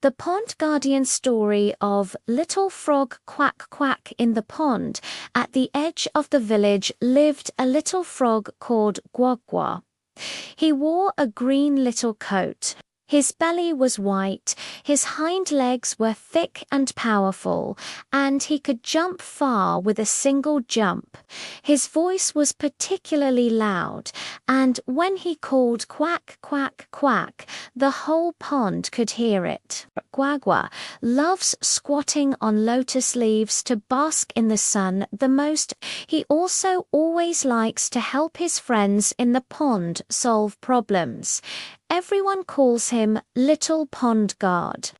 The Pond Guardian story of Little Frog Quack Quack in the pond. At the edge of the village lived a little frog called呱呱. He wore a green little coat. His belly was white, his hind legs were thick and powerful, and he could jump far with a single jump. His voice was particularly loud, and when he called quack, quack, quack, the whole pond could hear it.呱呱loves squatting on lotus leaves to bask in the sun the most. He also always likes to help his friends in the pond solve problems. Everyone calls him Little Pond Guard.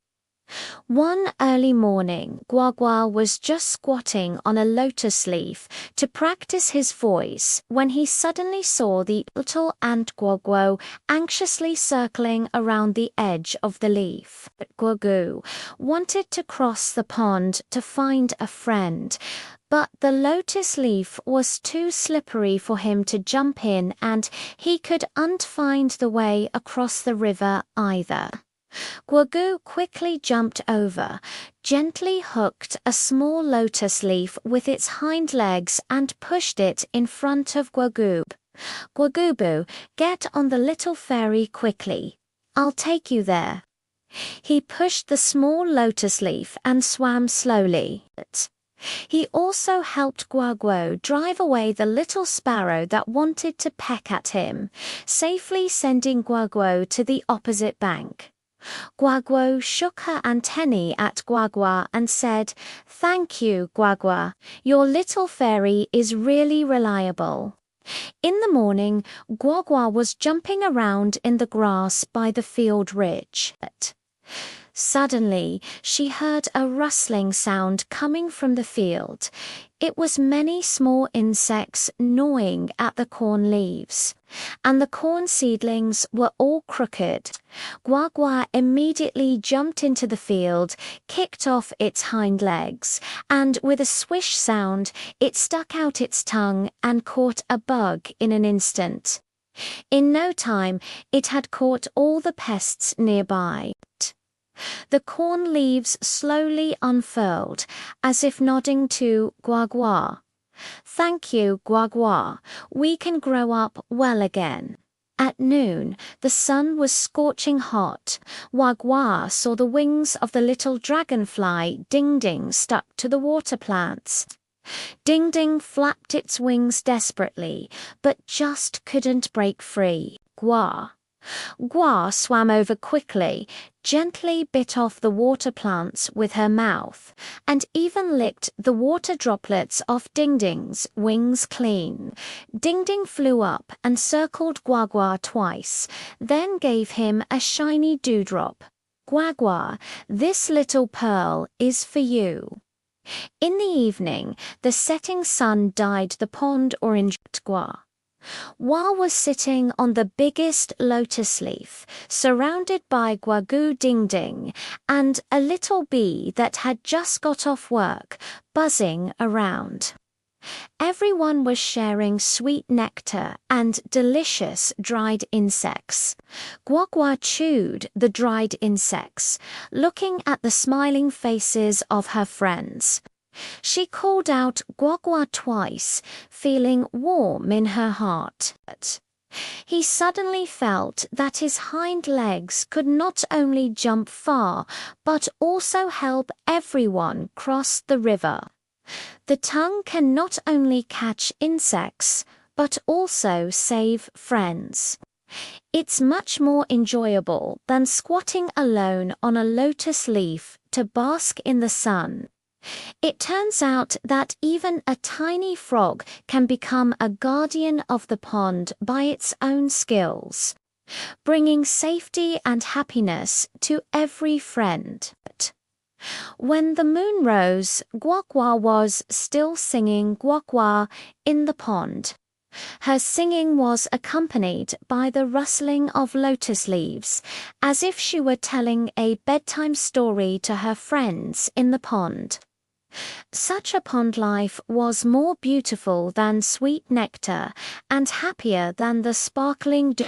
One early morning,呱呱was just squatting on a lotus leaf to practice his voice when he suddenly saw the little ant Guo Guo anxiously circling around the edge of the leaf. Guo Guo wanted to cross the pond to find a friend, but the lotus leaf was too slippery for him to jump in, and he couldn't find the way across the river either. Guo Guo quickly jumped over, gently hooked a small lotus leaf with its hind legs and pushed it in front of Guo Guo. Guo Guo, get on the little ferry quickly. I'll take you there. He pushed the small lotus leaf and swam slowly. He also helped Guo Guo drive away the little sparrow that wanted to peck at him, safely sending Guo Guo to the opposite bank. Guo Guo shook her antennae at呱呱and said, "Thank you, Guo Guo. Your little fairy is really reliable." In the morning, Guo Guo was jumping around in the grass by the field ridge. Suddenly, she heard a rustling sound coming from the field. It was many small insects gnawing at the corn leaves, and the corn seedlings were all crooked.呱呱immediately jumped into the field, kicked off its hind legs, and with a swish sound, it stuck out its tongue and caught a bug in an instant. In no time, it had caught all the pests nearby. The corn leaves slowly unfurled, as if nodding to呱呱. "Thank you,呱呱. We can grow up well again." At noon, the sun was scorching hot.呱呱saw the wings of the little dragonfly Ding Ding stuck to the water plants. Ding Ding flapped its wings desperately, but just couldn't break free. Guo swam over quickly, gently bit off the water plants with her mouth, and even licked the water droplets off Ding Ding's wings clean. Ding Ding flew up and circled Guo Guo twice, then gave him a shiny dewdrop. "Guo Guo, this little pearl is for you." In the evening, the setting sun dyed the pond orange. Guo Wa was sitting on the biggest lotus leaf, surrounded by Guo Guo, Ding Ding, and a little bee that had just got off work, buzzing around. Everyone was sharing sweet nectar and delicious dried insects. Guo Guo chewed the dried insects, looking at the smiling faces of her friends. She called out Guo Guo twice, feeling warm in her heart. He suddenly felt that his hind legs could not only jump far, but also help everyone cross the river. The tongue can not only catch insects, but also save friends. It's much more enjoyable than squatting alone on a lotus leaf to bask in the sun. It turns out that even a tiny frog can become a guardian of the pond by its own skills, bringing safety and happiness to every friend. When the moon rose, Guo Guo was still singing Guo Guo in the pond. Her singing was accompanied by the rustling of lotus leaves, as if she were telling a bedtime story to her friends in the pond. Such a pond life was more beautiful than sweet nectar and happier than the sparkling dew.